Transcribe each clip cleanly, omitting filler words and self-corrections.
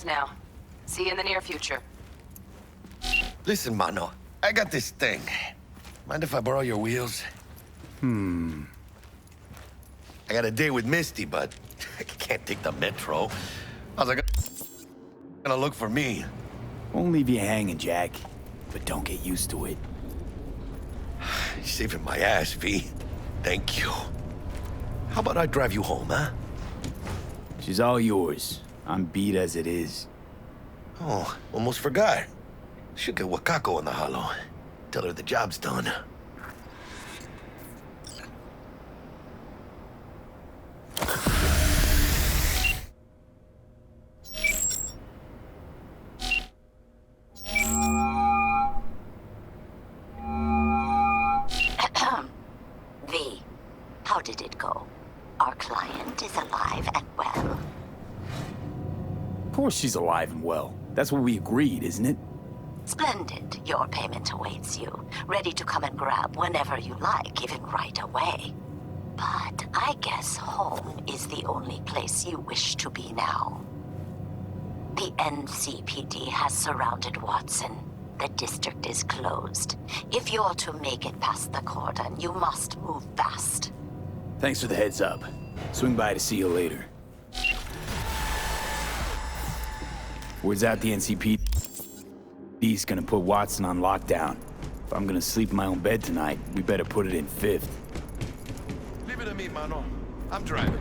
now. See you in the near future. Listen, Mano. I got this thing. Mind if I borrow your wheels? I got a date with Misty, but I can't take the metro. How's it gonna look for me? Won't leave you hanging, Jack. But don't get used to it. You're saving my ass, V. Thank you. How about I drive you home, huh? She's all yours. I'm beat as it is. Oh, almost forgot. Should get Wakako in the hollow. Tell her the job's done. V, how did it go? Our client is alive and well. Of course she's alive and well. That's what we agreed, isn't it? Splendid. Your payment awaits you, ready to come and grab whenever you like, even right away. But I guess home is the only place you wish to be now. The NCPD has surrounded Watson. The district is closed. If you're to make it past the cordon, you must move fast. Thanks for the heads up. Swing by to see you later. Word's out the NCPD's gonna put Watson on lockdown. If I'm gonna sleep in my own bed tonight, we better put it in 5th. Leave it to me, Mano. I'm driving.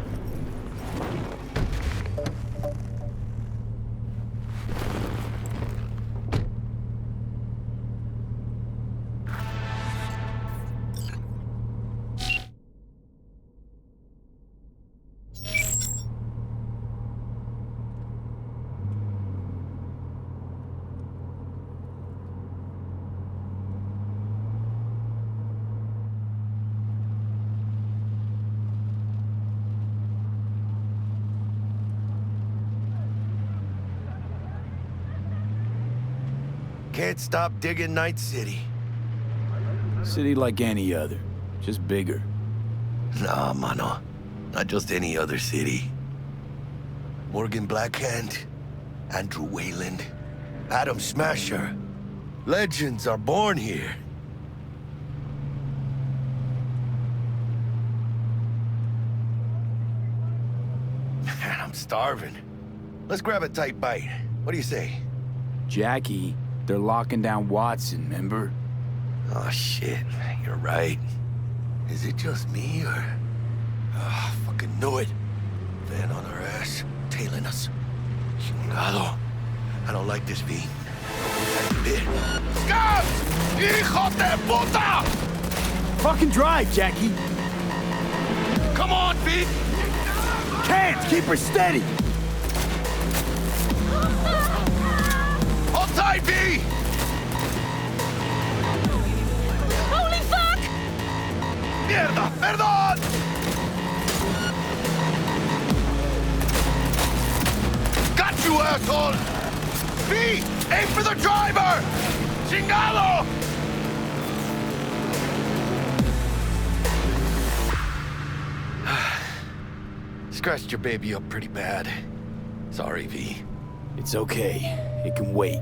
Can't stop digging Night City. City like any other, just bigger. Nah, Mano. Not just any other city. Morgan Blackhand, Andrew Wayland, Adam Smasher. Legends are born here. Man, I'm starving. Let's grab a tight bite. What do you say? Jackie, they're locking down Watson, remember? Oh, shit. You're right. Is it just me, or... Oh, fucking knew it. Van on our ass, tailing us. Chingado. I don't like this, V. Scum! Hijo de puta! Fucking drive, Jackie! Come on, V! Can't! Keep her steady! Hold tight, V! Holy fuck! Mierda! Perdón! Got you, asshole! V! Aim for the driver! Chingado! Scratched your baby up pretty bad. Sorry, V. It's okay. It can wait.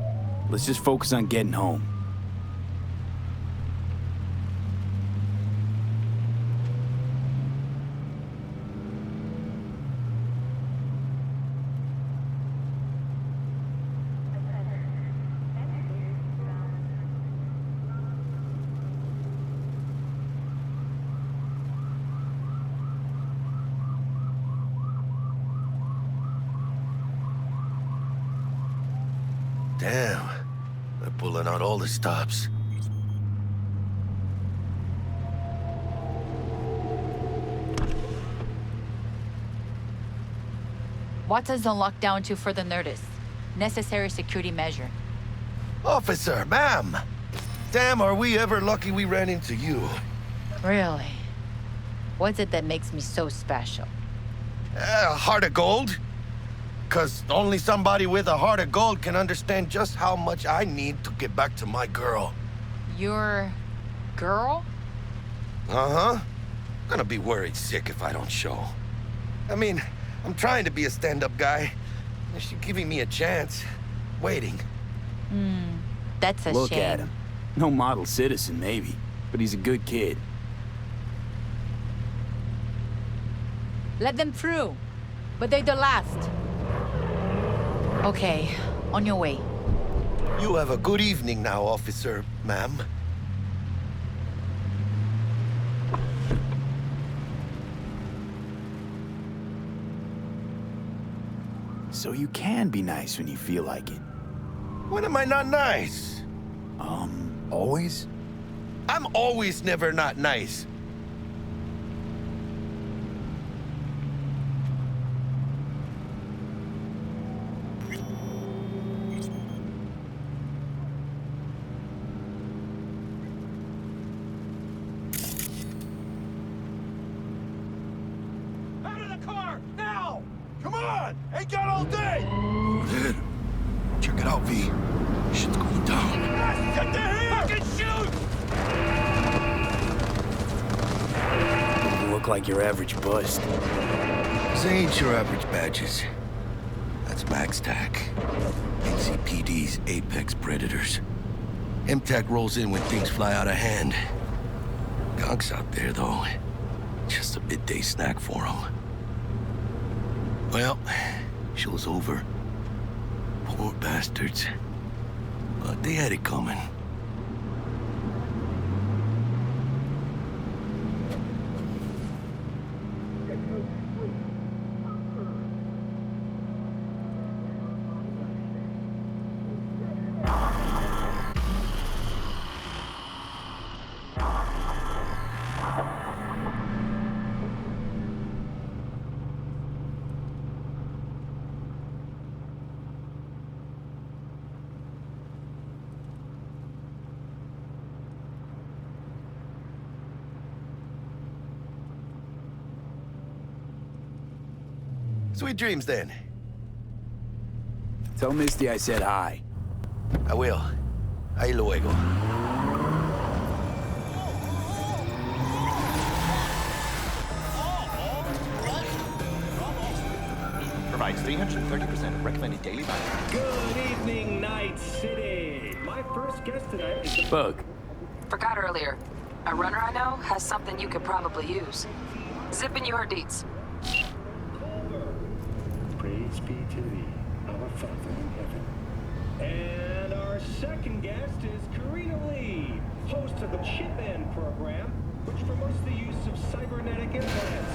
Let's just focus on getting home. Damn. They're pulling out all the stops. Watson's on lockdown until further notice. Necessary security measure. Officer, ma'am! Damn, are we ever lucky we ran into you. Really? What's it that makes me so special? A heart of gold? 'Cause only somebody with a heart of gold can understand just how much I need to get back to my girl. Your girl? Uh-huh. Gonna be worried sick if I don't show. I mean, I'm trying to be a stand-up guy. She's giving me a chance. Waiting. That's a Look shame. at him. No model citizen, maybe, but he's a good kid. Let them through. But they're the last. Okay, on your way. You have a good evening now, officer, ma'am. So you can be nice when you feel like it. When am I not nice? Always? I'm always never not nice. Out of the car! Now! Come on! Ain't got all day! Good. Check it out, V. Shit's going down. Get the here! Fucking shoot! You look like your average bust. These ain't your average badges. That's Max TAC. NCPD's apex predators. MTAC rolls in when things fly out of hand. Gonks out there, though. Just a midday snack for them. Well, show's over. Poor bastards. But they had it coming. Sweet dreams, then. Tell Misty I said hi. I will. Ahí luego. Provides 330% of recommended daily value. Good evening, Night City! My first guest tonight is the Bug. Forgot earlier. A runner I know has something you could probably use. Zip in your deets. Praise be to thee, our Father in heaven. And our second guest is Karina Lee, host of the Chip In program, which promotes the use of cybernetic implants.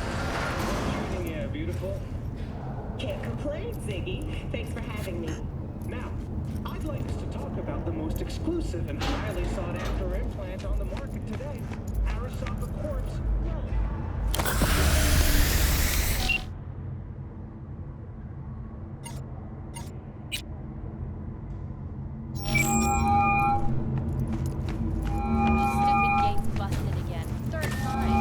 Shooting, yeah, beautiful. Can't complain, Ziggy. Thanks for having me. Now, I'd like us to talk about the most exclusive and highly sought-after implant on the market today, Arasaka Quartz Relic. Stupid gate's busted again. Third time.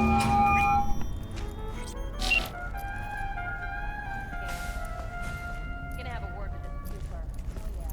Gonna have a word with this super. Oh yeah.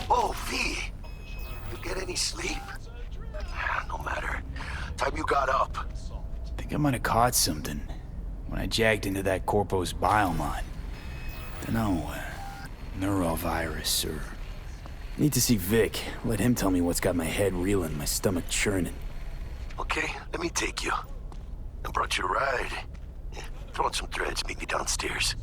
Oh, V! You get any sleep? No matter. Time you got up. Think I might have caught something when I jacked into that Corpo's biomon. Dunno, neurovirus or... Need to see Vic. Let him tell me what's got my head reeling, my stomach churning. Okay, let me take you. I brought you a ride. Yeah, throw on some threads, meet me downstairs.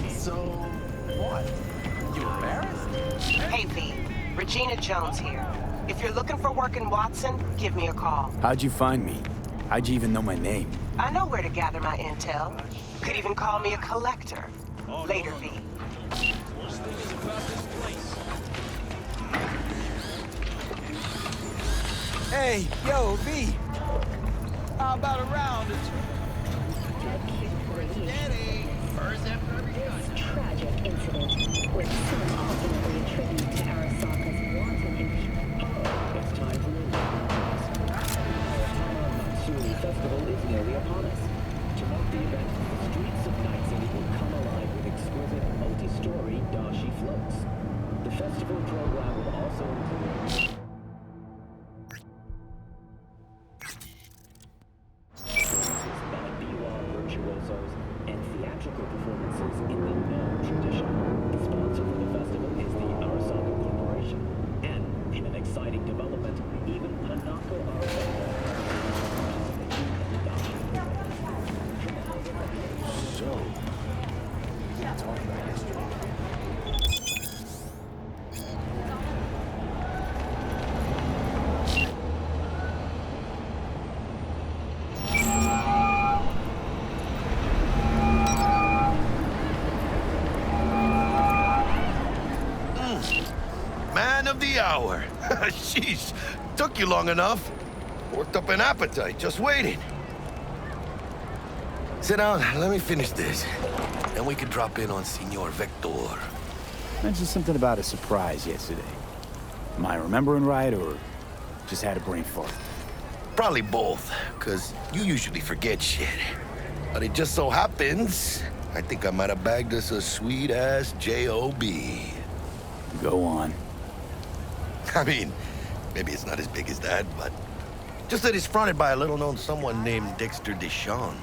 So, what? You embarrassed? Hey, V. Regina Jones here. If you're looking for work in Watson, give me a call. How'd you find me? How'd you even know my name? I know where to gather my intel. Could even call me a collector. Later, V. Hey, yo, V. How about a round or two? Steady. First after every gun. Tragic incident, which some ultimately attribute to Arasaka's wanton It's time for a Matsuri Festival is nearly upon us. To mark the event, the streets of Night City will come alive with exquisite multi-story dashi floats. The festival program will also include virtuosos and theatrical performances in the Noh tradition. The sponsor for the festival is the Arasaka Corporation. And, in an exciting development, even Hanako Arasaka. So, talk about history. Man of the hour. Sheesh, took you long enough. Worked up an appetite, just waiting. Sit down, let me finish this. Then we can drop in on Senor Vector. Mentioned something about a surprise yesterday. Am I remembering right, or just had a brain fart? Probably both, because you usually forget shit. But it just so happens, I think I might have bagged us a sweet-ass J.O.B. Go on. I mean, maybe it's not as big as that, but just that it's fronted by a little-known someone named Dexter Deshawn.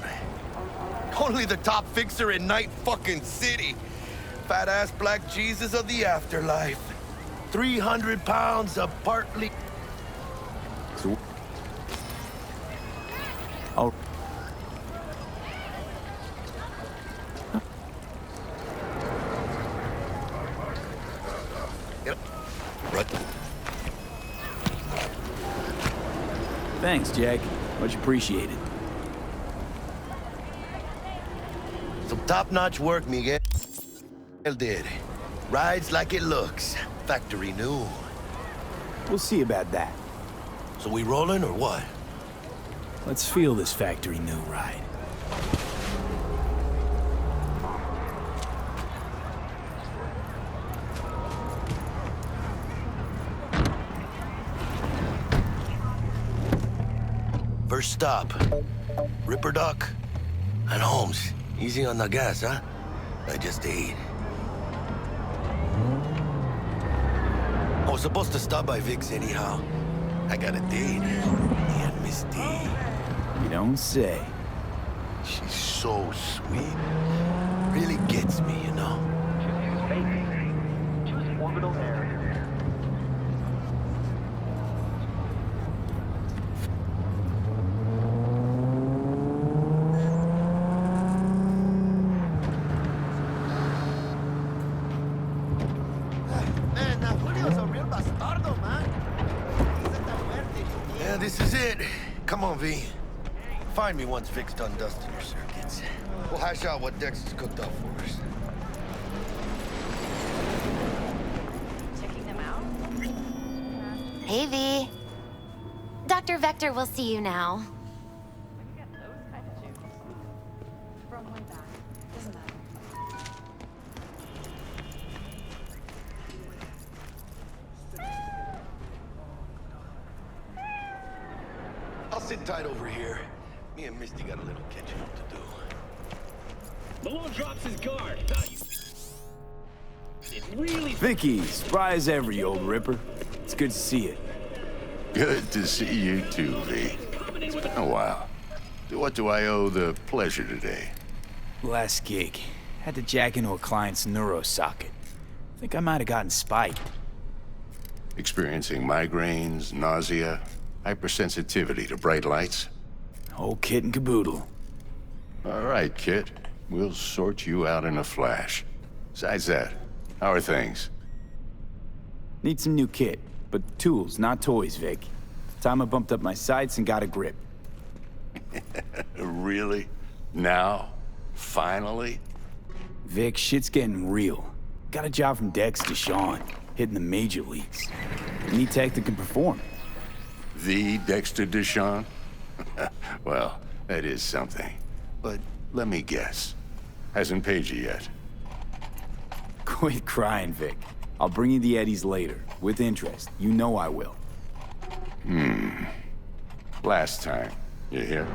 Only the top fixer in Night fucking City. Fat-ass black Jesus of the afterlife. 300 pounds of partly... So... Oh. Thanks, Jack. Much appreciated. Some top-notch work, Miguel did. Rides like it looks. Factory new. We'll see about that. So we rolling or what? Let's feel this factory new ride. First stop. Ripper Dock and Holmes. Easy on the gas, huh? I just ate. I was supposed to stop by Vic's anyhow. I got a date. Me and Misty. You don't say. She's so sweet. Really gets me, you know? Choose orbital air. Yeah, this is it. Come on, V. Find me once Vic's done dusting your circuits. We'll hash out what Dex has cooked up for us. Checking them out? Hey, V. Dr. Vector will see you now. Where you get those kind of juice? From way back, isn't it? I'll sit tight over here. Me and Misty got a little catching up to do. Malone drops his guard. It really... Vicky, spry as ever, you old ripper. It's good to see you. Good to see you too, V. It's been a while. What do I owe the pleasure today? Last gig. Had to jack into a client's neuro socket. Think I might have gotten spiked. Experiencing migraines, nausea, hypersensitivity to bright lights? Whole kit and caboodle. All right, Kit. We'll sort you out in a flash. Besides that, how are things? Need some new kit, but tools, not toys, Vic. Time I bumped up my sights and got a grip. Really? Now? Finally? Vic, shit's getting real. Got a job from Dex to Sean, hitting the major leagues. Need tech that can perform. The Dexter Deshawn? Well, that is something. But let me guess. Hasn't paid you yet. Quit crying, Vic. I'll bring you the eddies later, with interest. You know I will. Last time. You hear?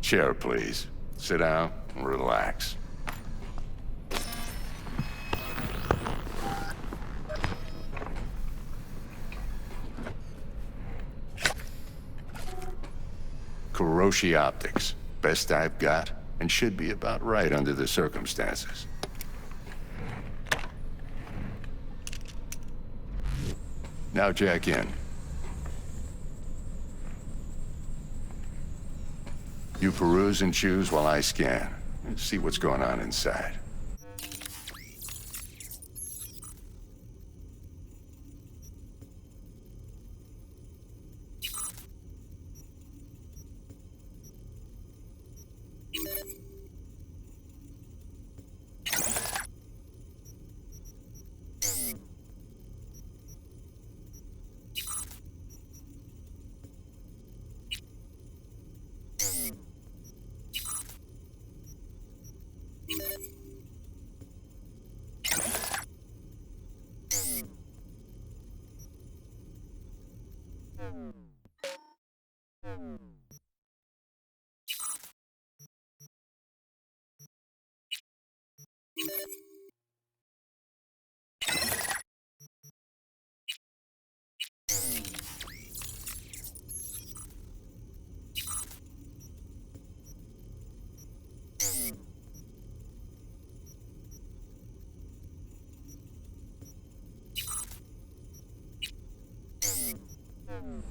Chair, please. Sit down and relax. Kuroshi Optics. Best I've got, and should be about right under the circumstances. Now jack in. You peruse and choose while I scan. See what's going on inside.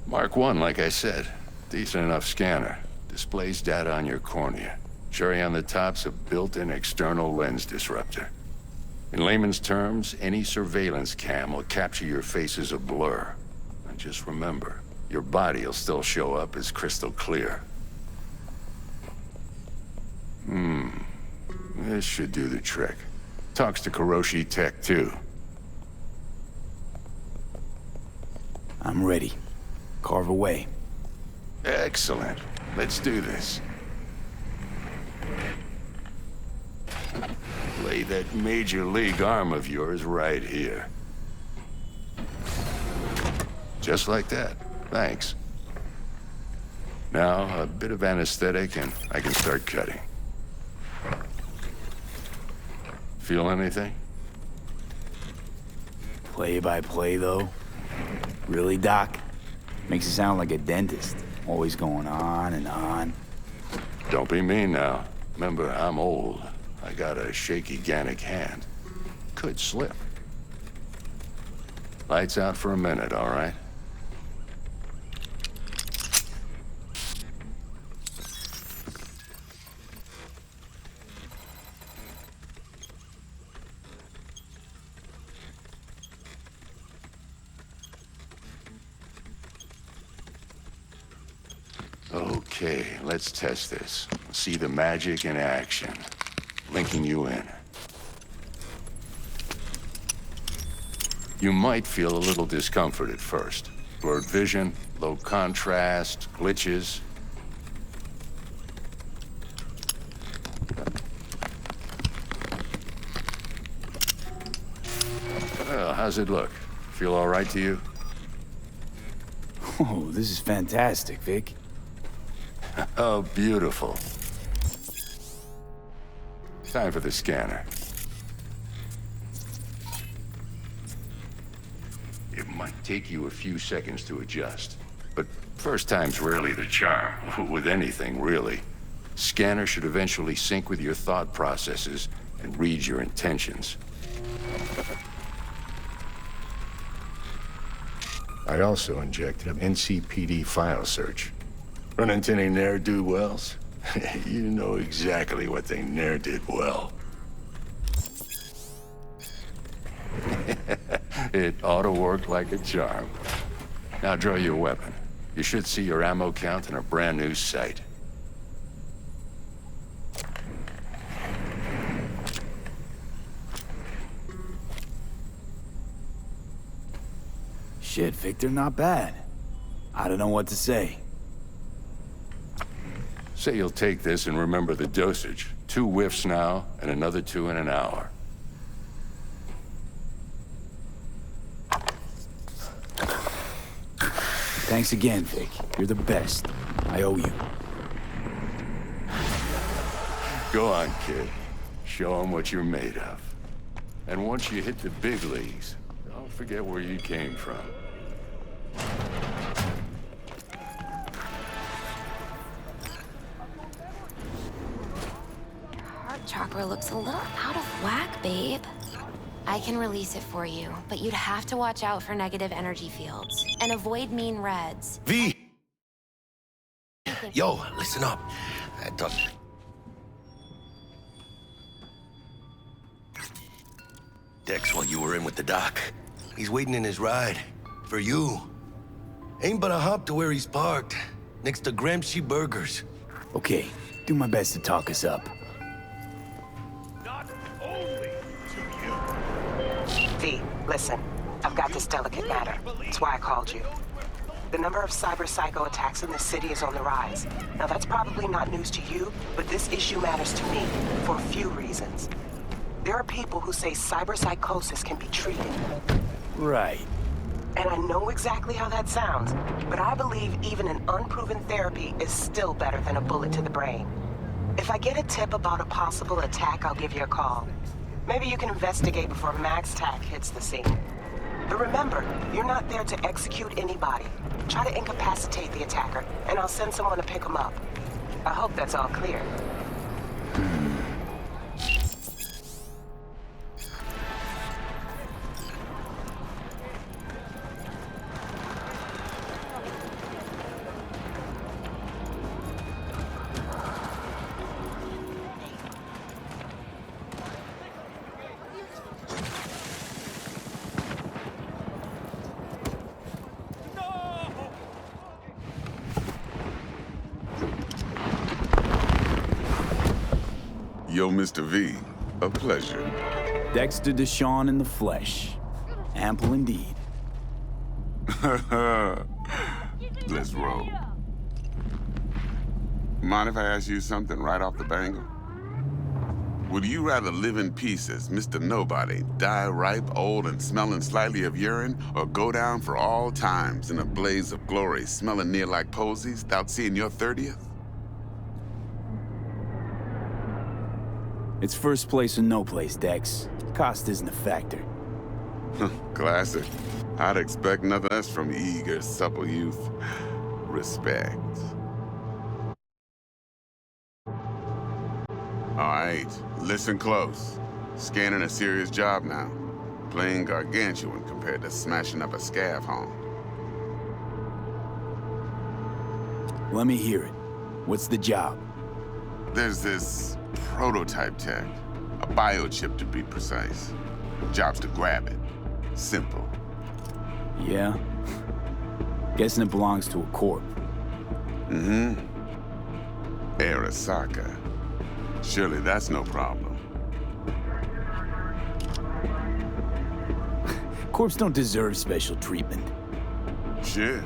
Mark 1, like I said. Decent enough scanner. Displays data on your cornea. Cherry on the top's a built-in external lens disruptor. In layman's terms, any surveillance cam will capture your face as a blur. And just remember, your body will still show up as crystal clear. This should do the trick. Talks to Kuroshi Tech, too. I'm ready. Carve away. Excellent. Let's do this. Lay that major league arm of yours right here. Just like that. Thanks. Now, a bit of anesthetic and I can start cutting. Feel anything? Play by play, though? Really, Doc? Makes it sound like a dentist. Always going on and on. Don't be mean now. Remember, I'm old. I got a shaky Gannic hand. Could slip. Lights out for a minute, all right? Okay, let's test this. See the magic in action. Linking you in. You might feel a little discomfort at first. Blurred vision, low contrast, glitches. Well, how's it look? Feel all right to you? Oh, this is fantastic, Vic. Oh, beautiful. Time for the scanner. It might take you a few seconds to adjust, but first time's rarely the charm, with anything, really. Scanner should eventually sync with your thought processes and read your intentions. I also injected an NCPD file search. Run into any ne'er-do-wells? You know exactly what they ne'er did well. It ought to work like a charm. Now draw your weapon. You should see your ammo count in a brand new sight. Shit, Victor, not bad. I don't know what to say. Say you'll take this and remember the dosage. 2 whiffs now, and another 2 in an hour. Thanks again, Vic. You're the best. I owe you. Go on, kid. Show them what you're made of. And once you hit the big leagues, don't forget where you came from. Heart chakra looks a little out of whack, babe. I can release it for you, but you'd have to watch out for negative energy fields and avoid mean reds. V! Yo, listen up. I talked. Dex, while you were in with the doc, he's waiting in his ride. For you. Ain't but a hop to where he's parked. Next to Gramsci Burgers. Okay, do my best to talk us up. Not only to you. V, listen. I've got this delicate matter. That's why I called you. The number of cyber-psycho attacks in the city is on the rise. Now, that's probably not news to you, but this issue matters to me for a few reasons. There are people who say cyberpsychosis can be treated. Right. And I know exactly how that sounds, but I believe even an unproven therapy is still better than a bullet to the brain. If I get a tip about a possible attack, I'll give you a call. Maybe you can investigate before Max Tack hits the scene. But remember, you're not there to execute anybody. Try to incapacitate the attacker, and I'll send someone to pick him up. I hope that's all clear. Yo, Mr. V, a pleasure. Dexter Deshawn in the flesh. Ample indeed. Let's roll. Mind if I ask you something right off the bangle? Would you rather live in peace as Mr. Nobody, die ripe, old, and smelling slightly of urine, or go down for all times in a blaze of glory, smelling near like posies, without seeing your 30th? It's first place or no place, Dex. Cost isn't a factor. Classic. I'd expect nothing less from eager, supple youth. Respect. All right, listen close. Scanning a serious job now. Playing gargantuan compared to smashing up a scav home. Let me hear it. What's the job? There's this prototype tech. A biochip to be precise. Job's to grab it. Simple. Yeah? Guessing it belongs to a corp. Mm-hmm. Arasaka. Surely that's no problem. Corps don't deserve special treatment. Shit,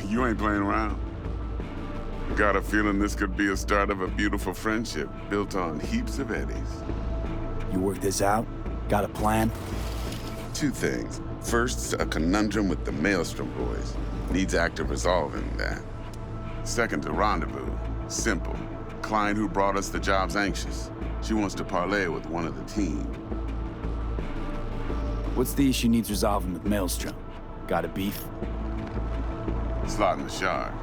you ain't playing around. Got a feeling this could be a start of a beautiful friendship built on heaps of eddies. You work this out? Got a plan? Two things. First, a conundrum with the Maelstrom boys. Needs active resolving that. Second, a rendezvous. Simple. Client who brought us the job's anxious. She wants to parlay with one of the team. What's the issue needs resolving with Maelstrom? Got a beef? Slot in the shard.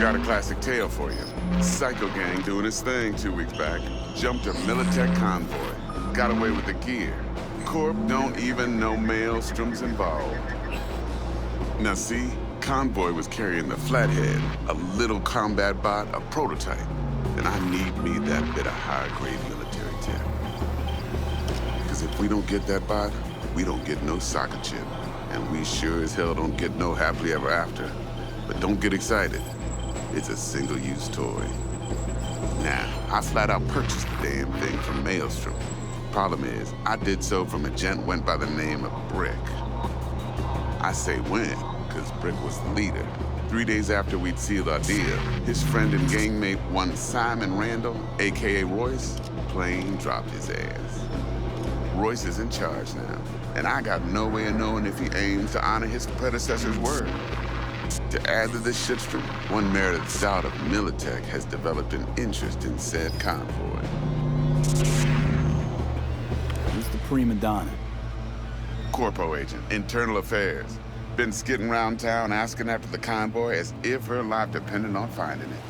Got a classic tale for you. Psycho gang doing its thing 2 weeks back. Jumped a Militech convoy. Got away with the gear. Corp don't even know Maelstrom's involved. Now see, convoy was carrying the Flathead, a little combat bot, a prototype. And I need me that bit of high-grade military tech. Because if we don't get that bot, we don't get no soccer chip. And we sure as hell don't get no happily ever after. But don't get excited. It's a single-use toy. Now, I flat out purchased the damn thing from Maelstrom. Problem is, I did so from a gent went by the name of Brick. I say when, because Brick was the leader. 3 days after we'd sealed our deal, his friend and gangmate, one Simon Randall, a.k.a. Royce, plain dropped his ass. Royce is in charge now, and I got no way of knowing if he aims to honor his predecessor's word. To add to this shitstorm, one merited stout of Militech has developed an interest in said convoy. Who's the prima donna? Corpo agent, internal affairs. Been skidding around town asking after the convoy as if her life depended on finding it.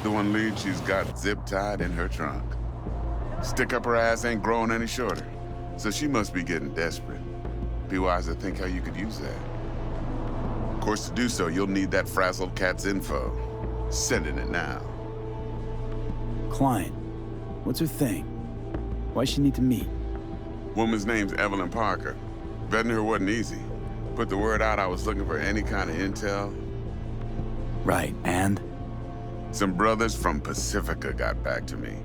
The one lead she's got zip-tied in her trunk. Stick up her ass ain't growing any shorter, so she must be getting desperate. Be wise to think how you could use that. Of course, to do so, you'll need that frazzled cat's info. Sending it now. Client. What's her thing? Why she need to meet? Woman's name's Evelyn Parker. Vetting her wasn't easy. Put the word out I was looking for any kind of intel. Right, and? Some brothers from Pacifica got back to me.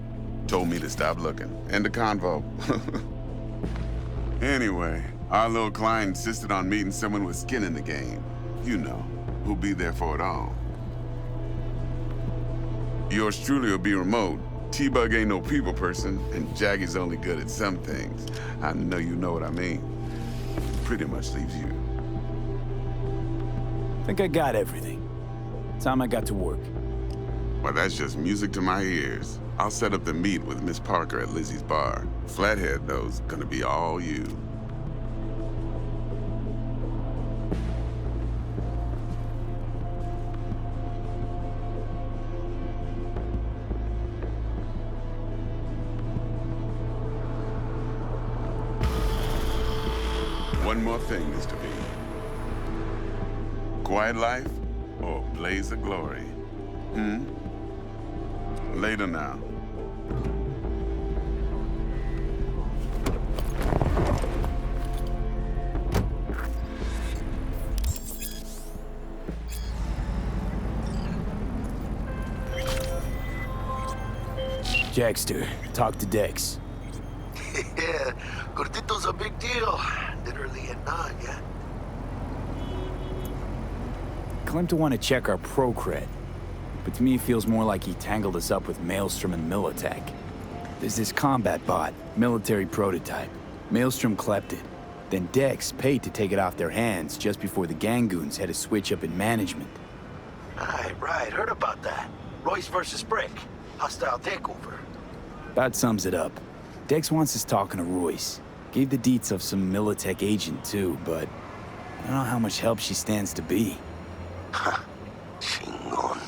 Told me to stop looking. End of convo. Anyway, our little client insisted on meeting someone with skin in the game. You know, who'll be there for it all. Yours truly will be remote. T-Bug ain't no people person, and Jaggy's only good at some things. I know you know what I mean. Pretty much leaves you. Think I got everything. Time I got to work. Well, that's just music to my ears. I'll set up the meet with Miss Parker at Lizzie's bar. Flathead, though's gonna be all you. One more thing, Mr. V. Quiet life or blaze of glory? Later now. Jackster, talk to Dex. Yeah, Gordito's a big deal. Literally and not, yeah? Claimed to want to check our pro cred, but to me it feels more like he tangled us up with Maelstrom and Militech. There's this combat bot, military prototype. Maelstrom clept it. Then Dex paid to take it off their hands just before the Gangoons had a switch up in management. Right, heard about that. Royce versus Brick. Hostile takeover. About sums it up. Dex wants us talking to Royce. Gave the deets of some Militech agent too, but I don't know how much help she stands to be. Chingon.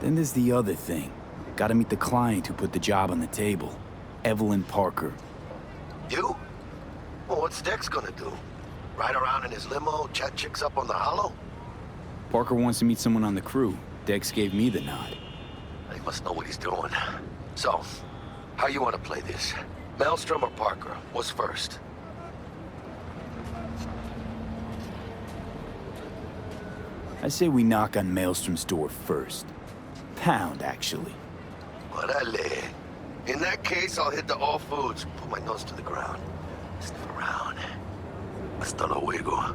Then there's the other thing. Gotta meet the client who put the job on the table. Evelyn Parker. You? Well, what's Dex gonna do? Ride around in his limo, chat chicks up on the hollow? Parker wants to meet someone on the crew. Dex gave me the nod. He must know what he's doing. So, how you want to play this? Maelstrom or Parker? What's first? I say we knock on Maelstrom's door first. Pound, actually. Orale. In that case, I'll hit the all foods, put my nose to the ground. Sniff around. Hasta luego.